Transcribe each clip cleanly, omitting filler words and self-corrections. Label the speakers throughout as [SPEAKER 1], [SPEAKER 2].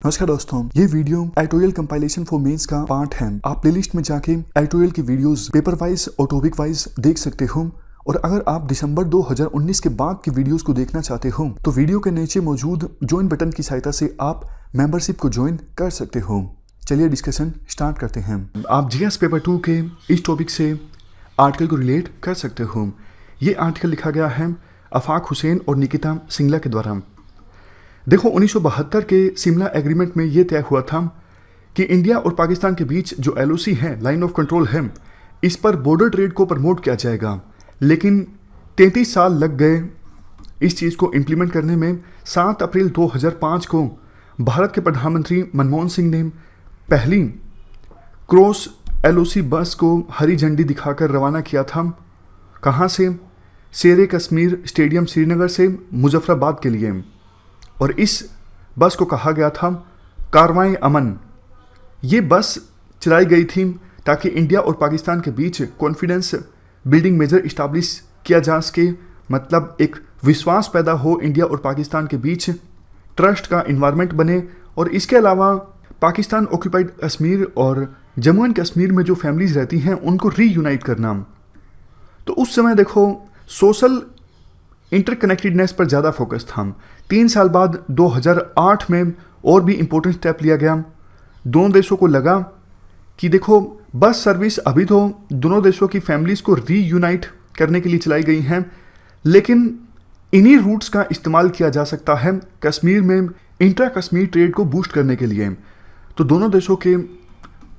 [SPEAKER 1] नमस्कार दोस्तों, ये video editorial compilation for mains का पार्ट है। आप प्लेलिस्ट में जाके एडिटोरियल की वीडियोस पेपर वाइज और टॉपिक वाइज देख सकते हो। और अगर आप दिसंबर 2019 के बाद की वीडियोस को देखना चाहते हो तो वीडियो के नीचे मौजूद ज्वाइन बटन की सहायता से आप मेंबरशिप को ज्वाइन कर सकते हो। चलिए डिस्कशन स्टार्ट करते हैं। आप जीएस पेपर 2 के इस टॉपिक से आर्टिकल को रिलेट कर सकते हो। ये आर्टिकल लिखा गया है आफाक हुसैन और निकिता सिंगला के द्वारा। देखो, 1972 के शिमला एग्रीमेंट में ये तय हुआ था कि इंडिया और पाकिस्तान के बीच जो एलओसी है, लाइन ऑफ कंट्रोल है, इस पर बॉर्डर ट्रेड को प्रमोट किया जाएगा। लेकिन 33 साल लग गए इस चीज़ को इम्प्लीमेंट करने में। 7 अप्रैल 2005 को भारत के प्रधानमंत्री मनमोहन सिंह ने पहली क्रॉस एलओसी बस को हरी झंडी दिखाकर रवाना किया था। कहाँ से? शेर कश्मीर स्टेडियम श्रीनगर से मुजफ्फराबाद के लिए। और इस बस को कहा गया था कारवां अमन। ये बस चलाई गई थी ताकि इंडिया और पाकिस्तान के बीच कॉन्फिडेंस बिल्डिंग मेजर इस्टाब्लिश किया जा सके, मतलब एक विश्वास पैदा हो इंडिया और पाकिस्तान के बीच, ट्रस्ट का इन्वायरमेंट बने। और इसके अलावा पाकिस्तान ऑक्यूपाइड कश्मीर और जम्मू एंड कश्मीर में जो फैमिलीज रहती हैं उनको रीयूनाइट करना। तो उस समय देखो, सोशल इंटरकनेक्टेडनेस पर ज़्यादा फोकस था। 3 साल बाद 2008 में और भी इम्पोर्टेंट स्टेप लिया गया। दोनों देशों को लगा कि देखो, बस सर्विस अभी तो दोनों देशों की फैमिलीज़ को रीयूनाइट करने के लिए चलाई गई हैं, लेकिन इन्हीं रूट्स का इस्तेमाल किया जा सकता है कश्मीर में इंट्रा कश्मीर ट्रेड को बूस्ट करने के लिए। तो दोनों देशों के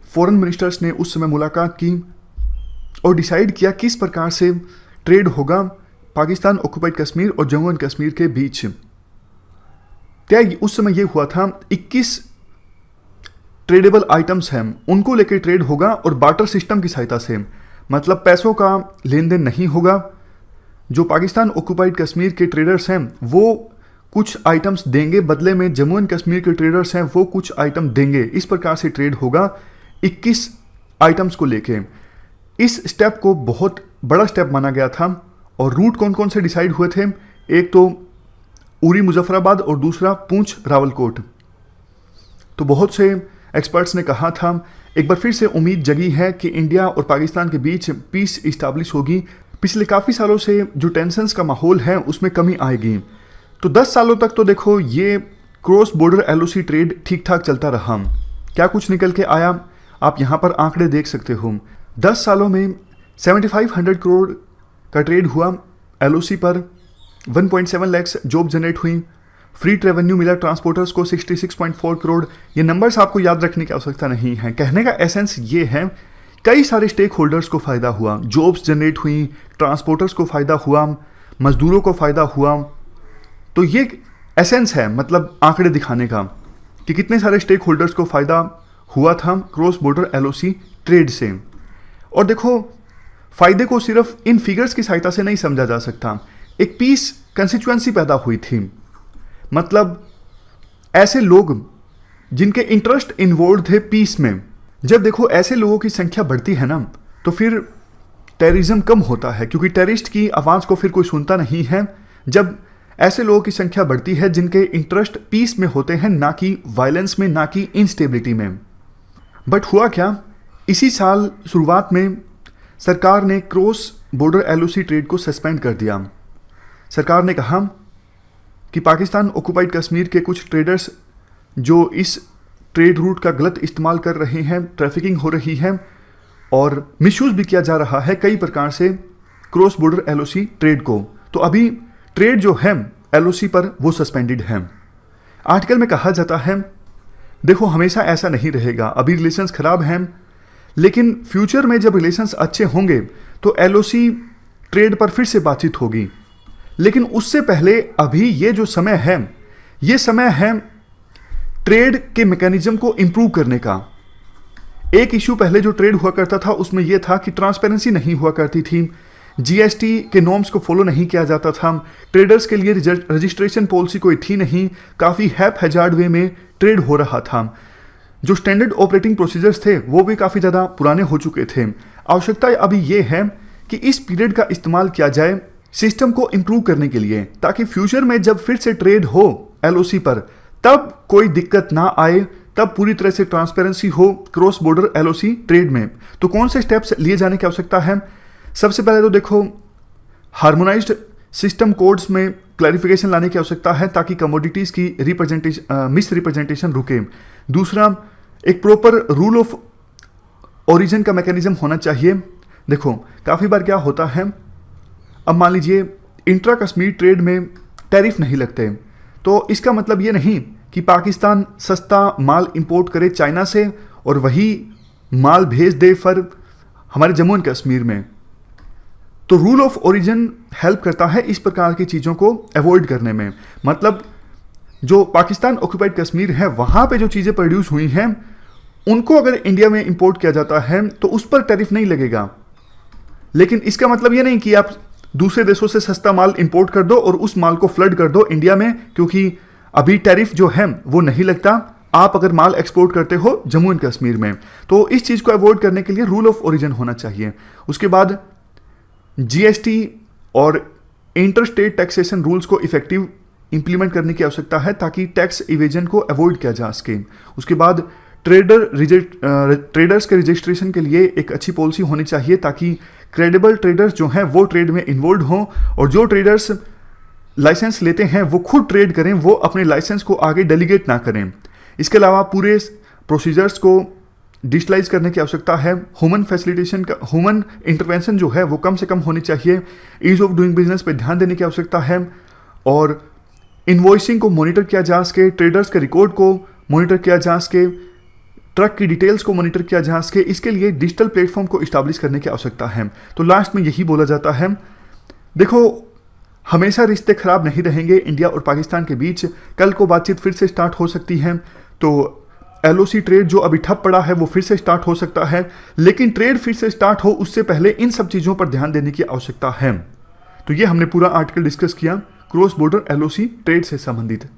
[SPEAKER 1] फॉरेन मिनिस्टर्स ने उस समय मुलाकात की और डिसाइड किया किस प्रकार से ट्रेड होगा पाकिस्तान ऑक्यूपाइड कश्मीर और जम्मू एंड कश्मीर के बीच। क्या उस समय ये हुआ था 21 ट्रेडेबल आइटम्स हैं, उनको लेकर ट्रेड होगा और बार्टर सिस्टम की सहायता से, मतलब पैसों का लेन देन नहीं होगा। जो पाकिस्तान ऑक्यूपाइड कश्मीर के ट्रेडर्स हैं वो कुछ आइटम्स देंगे, बदले में जम्मू एंड कश्मीर के ट्रेडर्स हैं वो कुछ आइटम देंगे। इस प्रकार से ट्रेड होगा 21 आइटम्स को लेके। इस स्टेप को बहुत बड़ा स्टेप माना गया था। और रूट कौन कौन से डिसाइड हुए थे? एक तो उरी मुजफ्फराबाद और दूसरा पूंछ रावलकोट। तो बहुत से एक्सपर्ट्स ने कहा था एक बार फिर से उम्मीद जगी है कि इंडिया और पाकिस्तान के बीच पीस इस्टाब्लिश होगी। पिछले काफ़ी सालों से जो टेंशन्स का माहौल है उसमें कमी आएगी। तो 10 सालों तक तो देखो ये क्रॉस बॉर्डर एलओसी ट्रेड ठीक ठाक चलता रहा। क्या कुछ निकल के आया, आप यहाँ पर आंकड़े देख सकते हो। 10 सालों में 7500 करोड़ का ट्रेड हुआ एलओसी पर, 1.7 लाख जॉब जनरेट हुई, फ्री रेवेन्यू मिला ट्रांसपोर्टर्स को 66.4 करोड़। ये नंबर्स आपको याद रखने की आवश्यकता नहीं है। कहने का एसेंस ये है, कई सारे स्टेक होल्डर्स को फ़ायदा हुआ, जॉब्स जनरेट हुई, ट्रांसपोर्टर्स को फ़ायदा हुआ, मजदूरों को फ़ायदा हुआ। तो ये एसेंस है, मतलब आंकड़े दिखाने का कि कितने सारे स्टेक होल्डर्स को फ़ायदा हुआ था क्रॉस बॉर्डर एलओसी ट्रेड से। और देखो, फायदे को सिर्फ इन फिगर्स की सहायता से नहीं समझा जा सकता। एक पीस कंस्टिट्यूएंसी पैदा हुई थी, मतलब ऐसे लोग जिनके इंटरेस्ट इन्वॉल्व थे पीस में। जब देखो ऐसे लोगों की संख्या बढ़ती है ना, तो फिर टेररिज्म कम होता है, क्योंकि टेररिस्ट की आवाज़ को फिर कोई सुनता नहीं है। जब ऐसे लोगों की संख्या बढ़ती है जिनके इंटरेस्ट पीस में होते हैं, ना कि वायलेंस में, ना कि इंस्टेबिलिटी में। बट हुआ क्या, इसी साल शुरुआत में सरकार ने क्रॉस बॉर्डर एलओसी ट्रेड को सस्पेंड कर दिया। सरकार ने कहा कि पाकिस्तान ऑक्यूपाइड कश्मीर के कुछ ट्रेडर्स जो इस ट्रेड रूट का गलत इस्तेमाल कर रहे हैं, ट्रैफिकिंग हो रही है और मिसयूज़ भी किया जा रहा है कई प्रकार से क्रॉस बॉर्डर एलओसी ट्रेड को। तो अभी ट्रेड जो है एलओसी पर वो सस्पेंडेड है। आर्टिकल में कहा जाता है देखो, हमेशा ऐसा नहीं रहेगा। अभी रिलेशंस ख़राब हैं, लेकिन फ्यूचर में जब रिलेशंस अच्छे होंगे तो एलओसी ट्रेड पर फिर से बातचीत होगी। लेकिन उससे पहले अभी ये जो समय है, ये समय है ट्रेड के मैकेनिज्म को इम्प्रूव करने का। एक इशू पहले जो ट्रेड हुआ करता था उसमें यह था कि ट्रांसपेरेंसी नहीं हुआ करती थी, जीएसटी के नॉर्म्स को फॉलो नहीं किया जाता था, ट्रेडर्स के लिए रजिस्ट्रेशन पॉलिसी कोई थी नहीं, काफ़ी हैप-हैजार्ड वे में ट्रेड हो रहा था। जो स्टैंडर्ड ऑपरेटिंग प्रोसीजर्स थे वो भी काफ़ी ज़्यादा पुराने हो चुके थे। आवश्यकता अभी ये है कि इस पीरियड का इस्तेमाल किया जाए सिस्टम को इम्प्रूव करने के लिए, ताकि फ्यूचर में जब फिर से ट्रेड हो एलओसी पर तब कोई दिक्कत ना आए, तब पूरी तरह से ट्रांसपेरेंसी हो क्रॉस बॉर्डर एलओसी ट्रेड में। तो कौन से स्टेप्स लिए जाने की आवश्यकता है? सबसे पहले तो देखो, हार्मोनाइज्ड सिस्टम कोड्स में क्लैरिफिकेशन लाने की आवश्यकता है ताकि कमोडिटीज की मिस रिप्रेजेंटेशन रुके। दूसरा, एक प्रॉपर रूल ऑफ ओरिजिन का मैकेनिज्म होना चाहिए। देखो, काफ़ी बार क्या होता है, अब मान लीजिए इंट्रा कश्मीर ट्रेड में टैरिफ नहीं लगते, तो इसका मतलब ये नहीं कि पाकिस्तान सस्ता माल इंपोर्ट करे चाइना से और वही माल भेज दे फिर हमारे जम्मू एंड कश्मीर में। तो रूल ऑफ ओरिजिन हेल्प करता है इस प्रकार की चीज़ों को अवॉइड करने में। मतलब जो पाकिस्तान ऑक्यूपाइड कश्मीर है वहाँ पे जो चीज़ें प्रोड्यूस हुई हैं उनको अगर इंडिया में इंपोर्ट किया जाता है तो उस पर टैरिफ नहीं लगेगा। लेकिन इसका मतलब ये नहीं कि आप दूसरे देशों से सस्ता माल इंपोर्ट कर दो और उस माल को फ्लड कर दो इंडिया में, क्योंकि अभी टैरिफ जो है वो नहीं लगता आप अगर माल एक्सपोर्ट करते हो जम्मू एंड कश्मीर में। तो इस चीज़ को अवॉइड करने के लिए रूल ऑफ ओरिजिन होना चाहिए। उसके बाद जीएसटी और इंटर स्टेट टैक्सेशन रूल्स को इफेक्टिव इंप्लीमेंट करने की आवश्यकता है ताकि टैक्स इवेजन को अवॉइड किया जा सके। उसके बाद ट्रेडर्स के रजिस्ट्रेशन के लिए एक अच्छी पॉलिसी होनी चाहिए ताकि क्रेडिबल ट्रेडर्स जो हैं वो ट्रेड में इन्वॉल्व हों, और जो ट्रेडर्स लाइसेंस लेते हैं वो खुद ट्रेड करें, वो अपने लाइसेंस को आगे डेलीगेट ना करें। इसके अलावा पूरे प्रोसीजर्स को डिजिटलाइज करने की आवश्यकता है। ह्यूमन इंटरवेंशन जो है वो कम से कम होनी चाहिए। ईज ऑफ डूइंग बिजनेस पे ध्यान देने की आवश्यकता है, और इन्वॉइसिंग को मॉनिटर किया जा सके, ट्रेडर्स के रिकॉर्ड को मॉनिटर किया जा सके, ट्रक की डिटेल्स को मॉनिटर किया जा सके। इसके लिए डिजिटल प्लेटफॉर्म को इस्टेब्लिश करने की आवश्यकता है। तो लास्ट में यही बोला जाता है, देखो हमेशा रिश्ते खराब नहीं रहेंगे इंडिया और पाकिस्तान के बीच। कल को बातचीत फिर से स्टार्ट हो सकती है, तो एलओसी ट्रेड जो अभी ठप पड़ा है वो फिर से स्टार्ट हो सकता है, लेकिन ट्रेड फिर से स्टार्ट हो उससे पहले इन सब चीज़ों पर ध्यान देने की आवश्यकता है। तो ये हमने पूरा आर्टिकल डिस्कस किया क्रॉस बॉर्डर एलओसी ट्रेड से संबंधित।